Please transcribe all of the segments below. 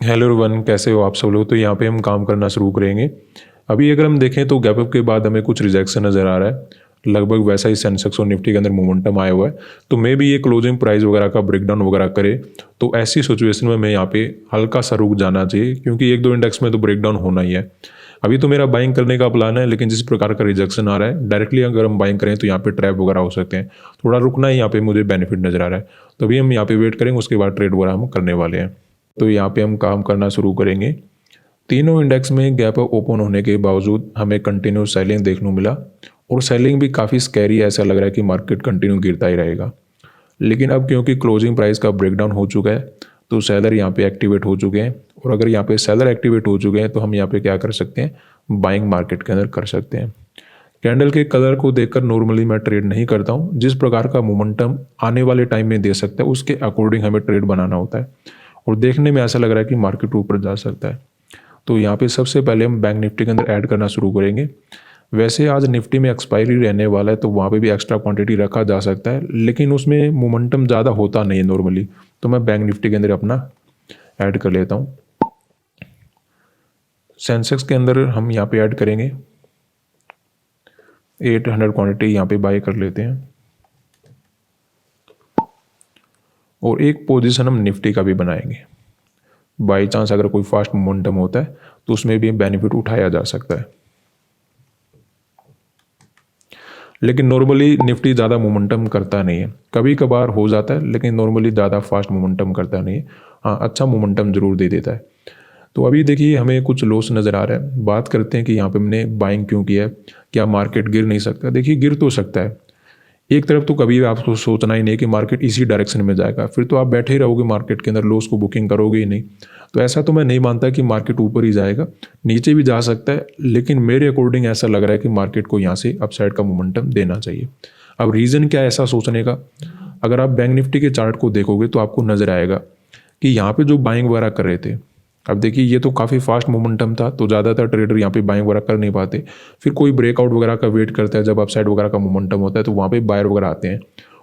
Hello everyone, कैसे हो आप सब लोग। तो यहाँ पे हम काम करना शुरू करेंगे। अभी अगर हम देखें तो गैप अप के बाद हमें कुछ रिजेक्शन नज़र आ रहा है। लगभग वैसा ही सेंसेक्स और निफ्टी के अंदर मोमेंटम आया हुआ है। तो मे भी ये क्लोजिंग प्राइस वगैरह का ब्रेकडाउन वगैरह करे, तो ऐसी सिचुएशन में मैं यहाँ पे हल्का सा रुक जाना चाहिए, क्योंकि एक दो इंडेक्स में तो ब्रेकडाउन होना ही है। अभी तो मेरा बाइंग करने का प्लान है, लेकिन जिस प्रकार का रिजेक्शन आ रहा है, डायरेक्टली अगर हम बाइंग करें तो यहाँ पे ट्रैप वगैरह हो सकते हैं। थोड़ा रुकना ही यहाँ पे मुझे बेनिफिट नज़र आ रहा है। तो अभी हम यहाँ पे वेट करेंगे, उसके बाद ट्रेड वगैरह हम करने वाले हैं। तो यहाँ पे हम काम करना शुरू करेंगे। तीनों इंडेक्स में गैप अप ओपन होने के बावजूद हमें कंटिन्यू सेलिंग देखने को मिला, और सेलिंग भी काफ़ी स्कैरी, ऐसा लग रहा है कि मार्केट कंटिन्यू गिरता ही रहेगा। लेकिन अब क्योंकि क्लोजिंग प्राइस का ब्रेकडाउन हो चुका है, तो सेलर यहाँ पे एक्टिवेट हो चुके हैं। और अगर यहाँ पे सेलर एक्टिवेट हो चुके हैं तो हम यहाँ पे क्या कर सकते हैं, बाइंग मार्केट के अंदर कर सकते हैं। कैंडल के कलर को देखकर नॉर्मली मैं ट्रेड नहीं करता हूँ। जिस प्रकार का मोमेंटम आने वाले टाइम में दे सकता है, उसके अकॉर्डिंग हमें ट्रेड बनाना होता है। और देखने में ऐसा लग रहा है कि मार्केट ऊपर जा सकता है। तो यहाँ पे सबसे पहले हम बैंक निफ्टी के अंदर ऐड करना शुरू करेंगे। वैसे आज निफ्टी में एक्सपायरी रहने वाला है, तो वहाँ पे भी एक्स्ट्रा क्वांटिटी रखा जा सकता है, लेकिन उसमें मोमेंटम ज़्यादा होता नहीं है नॉर्मली। तो मैं बैंक निफ्टी के अंदर अपना ऐड कर लेता हूँ। सेंसेक्स के अंदर हम यहाँ पे ऐड करेंगे 800 क्वांटिटी, यहाँ पे बाय कर लेते हैं। और एक पोजीशन हम निफ्टी का भी बनाएंगे। बाई चांस अगर कोई फास्ट मोमेंटम होता है तो उसमें भी बेनिफिट उठाया जा सकता है। लेकिन नॉर्मली निफ्टी ज़्यादा मोमेंटम करता नहीं है, कभी कभार हो जाता है, लेकिन नॉर्मली ज़्यादा फास्ट मोमेंटम करता नहीं है। हाँ, अच्छा मोमेंटम जरूर दे देता है। तो अभी देखिए हमें कुछ लॉस नज़र आ रहा है। बात करते हैं कि यहाँ पे हमने बाइंग क्यों किया है। क्या मार्केट गिर नहीं सकता? देखिए गिर तो सकता है। एक तरफ तो कभी भी आपको सोचना ही नहीं कि मार्केट इसी डायरेक्शन में जाएगा, फिर तो आप बैठे ही रहोगे मार्केट के अंदर, लॉस को बुकिंग करोगे ही नहीं। तो ऐसा तो मैं नहीं मानता कि मार्केट ऊपर ही जाएगा, नीचे भी जा सकता है। लेकिन मेरे अकॉर्डिंग ऐसा लग रहा है कि मार्केट को यहाँ से अपसाइड का मोमेंटम देना चाहिए। अब रीज़न क्या है ऐसा सोचने का? अगर आप बैंक निफ्टी के चार्ट को देखोगे तो आपको नजर आएगा कि यहाँ पे जो बाइंग वगैरह कर रहे थे, अब देखिए ये तो काफ़ी फास्ट मोमेंटम था, तो ज़्यादातर ट्रेडर यहाँ पे बाइंग वगैरह कर नहीं पाते। फिर कोई ब्रेकआउट वगैरह का वेट करता है, जब अपसाइड वगैरह का मोमेंटम होता है तो वहाँ पे बायर वगैरह आते हैं।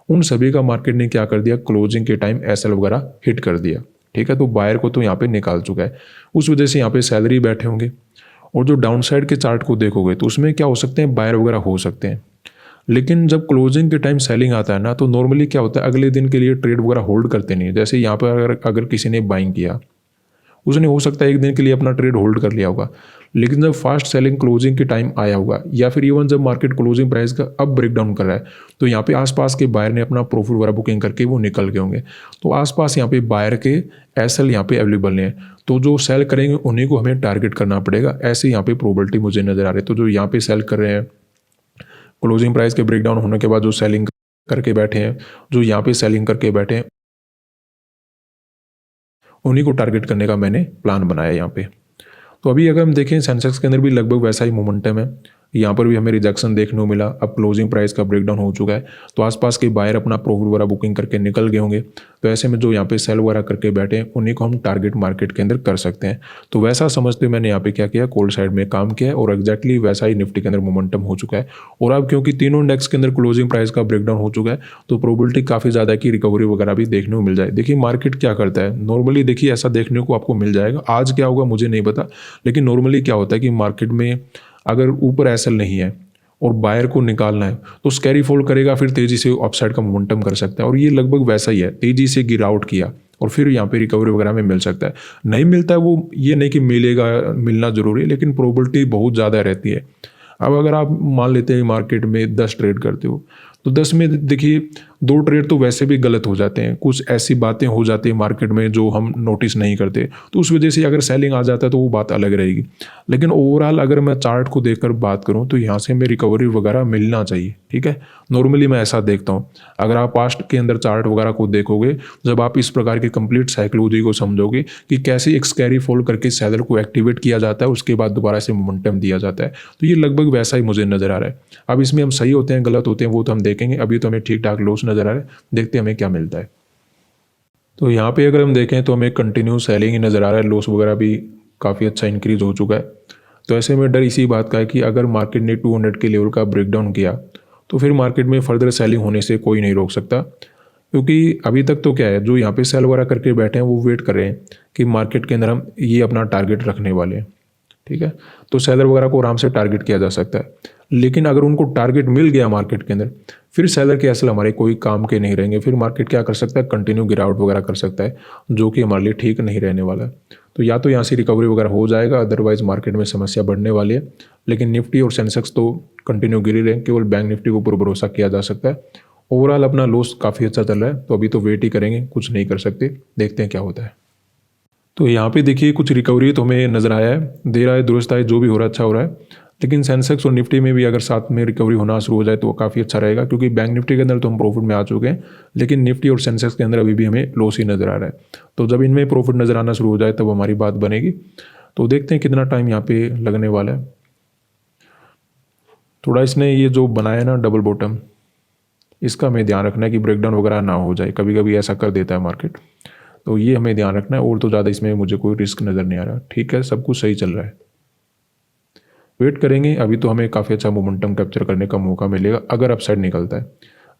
उन सभी का मार्केट ने क्या कर दिया, क्लोजिंग के टाइम एसएल वगैरह हिट कर दिया। ठीक है, तो बायर को तो यहाँ पे निकाल चुका है। उस वजह से यहाँ पे सैलरी बैठे होंगे। और जो डाउन साइड के चार्ट को देखोगे तो उसमें क्या हो सकते हैं, बायर वगैरह हो सकते हैं। लेकिन जब क्लोजिंग के टाइम सेलिंग आता है ना, तो नॉर्मली क्या होता है, अगले दिन के लिए ट्रेड वगैरह होल्ड करते नहीं। जैसे यहाँ पर अगर किसी ने बाइंग किया, उसने हो सकता है एक दिन के लिए अपना ट्रेड होल्ड कर लिया होगा, लेकिन जब फास्ट सेलिंग क्लोजिंग के टाइम आया होगा, या फिर इवन जब मार्केट क्लोजिंग प्राइस का अब ब्रेकडाउन कर रहा है, तो यहाँ पे आसपास के बायर ने अपना प्रॉफिट वगैरह बुकिंग करके वो निकल गए होंगे। तो आसपास यहाँ पे बायर के एसएल यहाँ पे अवेलेबल नहीं है, तो जो सेल करेंगे उन्हीं को हमें टारगेट करना पड़ेगा। ऐसे यहाँ पे प्रोबेबिलिटी मुझे नजर आ रही है। तो जो यहाँ पे सेल कर रहे हैं, क्लोजिंग प्राइस के ब्रेकडाउन होने के बाद जो सेलिंग करके बैठे हैं, जो यहाँ पे सेलिंग करके बैठे हैं, उन्हीं को टारगेट करने का मैंने प्लान बनाया यहाँ पे। तो अभी अगर हम देखें सेंसेक्स के अंदर भी लगभग वैसा ही मोमेंटम है। यहाँ पर भी हमें रिजेक्शन देखने को मिला। अब क्लोजिंग प्राइस का ब्रेकडाउन हो चुका है, तो आसपास के बायर अपना प्रॉफिट वगैरह बुकिंग करके निकल गए होंगे। तो ऐसे में जो यहाँ पे सेल वगैरह करके बैठे हैं, उन्हीं को हम टारगेट मार्केट के अंदर कर सकते हैं। तो वैसा समझते हुए मैंने यहाँ पे क्या किया, कोल्ड साइड में काम किया है, और एग्जैक्टली वैसा ही निफ्टी के अंदर मोमेंटम हो चुका है। और अब क्योंकि तीनों इंडेक्स के अंदर क्लोजिंग प्राइस का ब्रेकडाउन हो चुका है, तो प्रोबेबिलिटी काफ़ी ज़्यादा की रिकवरी वगैरह भी देखने को मिल जाए। देखिए मार्केट क्या करता है, नॉर्मली देखिए ऐसा देखने को आपको मिल जाएगा। आज क्या होगा मुझे नहीं पता, लेकिन नॉर्मली क्या होता है कि मार्केट में अगर ऊपर एसएल नहीं है और बायर को निकालना है, तो स्कैरी फॉल करेगा, फिर तेजी से अपसाइड का मोमेंटम कर सकता है। और ये लगभग वैसा ही है, तेजी से गिर आउट किया और फिर यहाँ पे रिकवरी वगैरह में मिल सकता है। नहीं मिलता है वो ये नहीं कि मिलेगा, मिलना जरूरी है, लेकिन प्रोबेबिलिटी बहुत ज़्यादा रहती है। अब अगर आप मान लेते हैं मार्केट में 10 ट्रेड करते हो, तो 10 में देखिए 2 ट्रेड तो वैसे भी गलत हो जाते हैं। कुछ ऐसी बातें हो जाती है मार्केट में जो हम नोटिस नहीं करते, तो उस वजह से अगर सेलिंग आ जाता है तो वो बात अलग रहेगी। लेकिन ओवरऑल अगर मैं चार्ट को देखकर बात करूं तो यहाँ से हमें रिकवरी वगैरह मिलना चाहिए। ठीक है, नॉर्मली मैं ऐसा देखता हूँ। अगर आप पास्ट के अंदर चार्ट वगैरह को देखोगे, जब आप इस प्रकार की कंप्लीट साइकोलॉजी को समझोगे कि कैसे एक स्कैरी फॉल करके सेलर को एक्टिवेट किया जाता है, उसके बाद दोबारा से मोमेंटम दिया जाता है, तो ये लगभग वैसा ही मुझे नजर आ रहा है। अब इसमें हम सही होते हैं गलत होते हैं वो तो हम देखेंगे। अभी तो हमें ठीक ठाक लॉस नजर आ रहा है, देखते हैं हमें क्या मिलता है। तो यहाँ पे अगर हम देखें तो हमें कंटिन्यू सेलिंग ही नज़र आ रहा है, लॉस वगैरह भी काफ़ी अच्छा इंक्रीज हो चुका है। तो ऐसे में डर इसी बात का है कि अगर मार्केट ने 200 के लेवल का ब्रेकडाउन किया तो फिर मार्केट में फर्दर सेलिंग होने से कोई नहीं रोक सकता, क्योंकि अभी तक तो क्या है, जो यहाँ पे सेल वगैरह करके बैठे हैं वो वेट कर रहे हैं कि मार्केट के अंदर हम ये अपना टारगेट रखने वाले हैं। ठीक है, तो सेलर वगैरह को आराम से टारगेट किया जा सकता है, लेकिन अगर उनको टारगेट मिल गया मार्केट के अंदर, फिर सेलर के असल हमारे कोई काम के नहीं रहेंगे। फिर मार्केट क्या कर सकता है, कंटिन्यू गिरावट वगैरह कर सकता है, जो कि हमारे लिए ठीक नहीं रहने वाला है। तो या तो यहाँ से रिकवरी वगैरह हो जाएगा, अदरवाइज मार्केट में समस्या बढ़ने वाली है। लेकिन निफ्टी और सेंसेक्स तो कंटिन्यू गिर ही रहे हैं, केवल बैंक निफ्टी के ऊपर भरोसा किया जा सकता है। ओवरऑल अपना लॉस काफ़ी अच्छा चल रहा है, तो अभी तो वेट ही करेंगे, कुछ नहीं कर सकते, देखते हैं क्या होता है। तो यहाँ पे देखिए कुछ रिकवरी तो हमें नज़र आया है, दे रहा है, दुरुस्त है, जो भी हो रहा है अच्छा हो रहा है। लेकिन सेंसेक्स और निफ्टी में भी अगर साथ में रिकवरी होना शुरू हो जाए तो वो काफ़ी अच्छा रहेगा, क्योंकि बैंक निफ्टी के अंदर तो हम प्रॉफिट में आ चुके हैं, लेकिन निफ्टी और सेंसेक्स के अंदर अभी भी हमें लॉस ही नज़र आ रहा है। तो जब इनमें प्रॉफिट नज़र आना शुरू हो जाए तब हमारी बात बनेगी। तो देखते हैं कितना टाइम यहाँ पे लगने वाला है। थोड़ा इसने ये जो बनाया ना डबल बॉटम, इसका हमें ध्यान रखना है कि ब्रेकडाउन वगैरह ना हो जाए, कभी कभी ऐसा कर देता है मार्केट, तो ये हमें ध्यान रखना है। और तो ज़्यादा इसमें मुझे कोई रिस्क नज़र नहीं आ रहा। ठीक है, सब कुछ सही चल रहा है, वेट करेंगे। अभी तो हमें काफ़ी अच्छा मोमेंटम कैप्चर करने का मौका मिलेगा अगर अपसाइड निकलता है।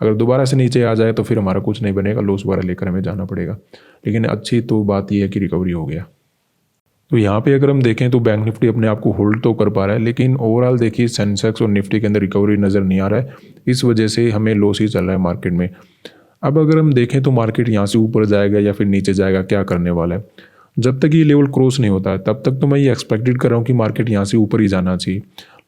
अगर दोबारा से नीचे आ जाए तो फिर हमारा कुछ नहीं बनेगा, लॉस वगैरह लेकर हमें जाना पड़ेगा। लेकिन अच्छी तो बात यह है कि रिकवरी हो गया। तो यहाँ पे अगर हम देखें तो बैंक निफ्टी अपने आप को होल्ड तो कर पा रहा है, लेकिन ओवरऑल देखिए सेंसेक्स और निफ्टी के अंदर रिकवरी नज़र नहीं आ रहा है, इस वजह से हमें लॉस ही चल रहा है मार्केट में। अब अगर हम देखें तो मार्केट यहाँ से ऊपर जाएगा या फिर नीचे जाएगा, क्या करने वाला है। जब तक ये लेवल क्रॉस नहीं होता है तब तक तो मैं ये एक्सपेक्टेड कर रहा हूँ कि मार्केट यहाँ से ऊपर ही जाना चाहिए।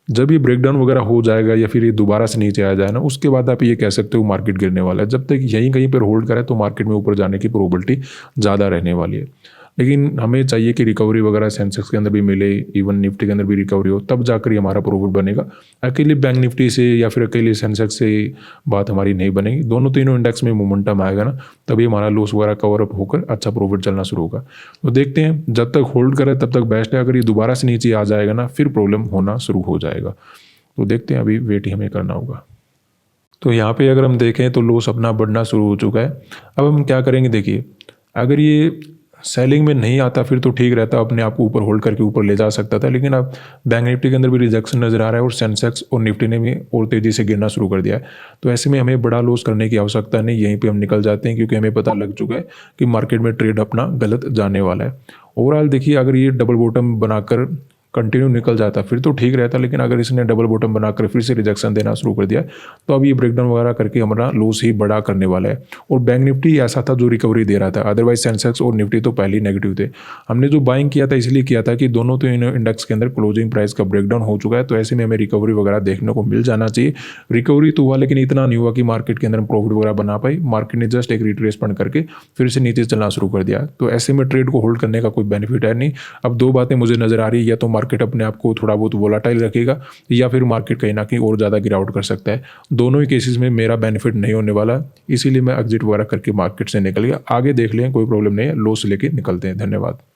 जब ये ब्रेकडाउन वगैरह हो जाएगा या फिर ये दोबारा से नीचे आ जाए ना, उसके बाद आप ये कह सकते हो मार्केट गिरने वाला है। जब तक यहीं कहीं पर होल्ड करे तो मार्केट में ऊपर जाने की प्रोबेबिलिटी ज़्यादा रहने वाली है। लेकिन हमें चाहिए कि रिकवरी वगैरह सेंसेक्स के अंदर भी मिले, इवन निफ्टी के अंदर भी रिकवरी हो, तब जाकर ही हमारा प्रॉफिट बनेगा। अकेले बैंक निफ्टी से या फिर अकेले सेंसेक्स से बात हमारी नहीं बनेगी। दोनों तीनों इंडेक्स में मोमेंटम आएगा ना, तभी हमारा लॉस वगैरह कवर अप होकर अच्छा प्रॉफिट चलना शुरू होगा। तो देखते हैं, जब तक होल्ड करे तब तक बेस्ट है। अगर ये दोबारा से नीचे आ जाएगा ना, फिर प्रॉब्लम होना शुरू हो जाएगा। तो देखते हैं, अभी वेट ही हमें करना होगा। तो यहाँ पे अगर हम देखें तो लॉस अपना बढ़ना शुरू हो चुका है। अब हम क्या करेंगे, देखिए अगर ये सेलिंग में नहीं आता फिर तो ठीक रहता, अपने आप को ऊपर होल्ड करके ऊपर ले जा सकता था। लेकिन अब बैंक निफ्टी के अंदर भी रिजेक्शन नज़र आ रहा है और सेंसेक्स और निफ्टी ने भी और तेज़ी से गिरना शुरू कर दिया है। तो ऐसे में हमें बड़ा लॉस करने की आवश्यकता नहीं, यहीं पे हम निकल जाते हैं, क्योंकि हमें पता लग चुका है कि मार्केट में ट्रेड अपना गलत जाने वाला है। ओवरऑल देखिए, अगर ये डबल बॉटम बनाकर कंटिन्यू निकल जाता फिर तो ठीक रहता, लेकिन अगर इसने डबल बॉटम बनाकर फिर से रिजेक्शन देना शुरू कर दिया तो अब ये ब्रेकडाउन वगैरह करके हमारा लॉस ही बड़ा करने वाला है। और बैंक निफ्टी ऐसा था जो रिकवरी दे रहा था, अदरवाइज सेंसेक्स और निफ्टी तो पहले ही नेगेटिव थे। हमने जो बाइंग किया था इसलिए किया था कि दोनों तो इंडेक्स के अंदर क्लोजिंग प्राइस का ब्रेकडाउन हो चुका है, तो ऐसे में हमें रिकवरी वगैरह देखने को मिल जाना चाहिए। रिकवरी तो हुआ, लेकिन इतना नहीं हुआ कि मार्केट के अंदर प्रॉफिट वगैरह बना पाई। मार्केट ने जस्ट एक रिट्रेसमेंट करके फिर से नीचे चलना शुरू कर दिया। तो ऐसे में ट्रेड को होल्ड करने का कोई बेनिफिट है नहीं। अब दो बातें मुझे नजर आ रही है, या तो मार्केट अपने आप को थोड़ा बहुत वोलाटाइल रखेगा या फिर मार्केट कहीं ना कहीं और ज़्यादा गिरावट कर सकता है। दोनों ही केसेस में मेरा बेनिफिट नहीं होने वाला, इसीलिए मैं एग्जिट वगैरह करके मार्केट से निकल गया। आगे देख लें, कोई प्रॉब्लम नहीं है, लॉस लेके निकलते हैं। धन्यवाद।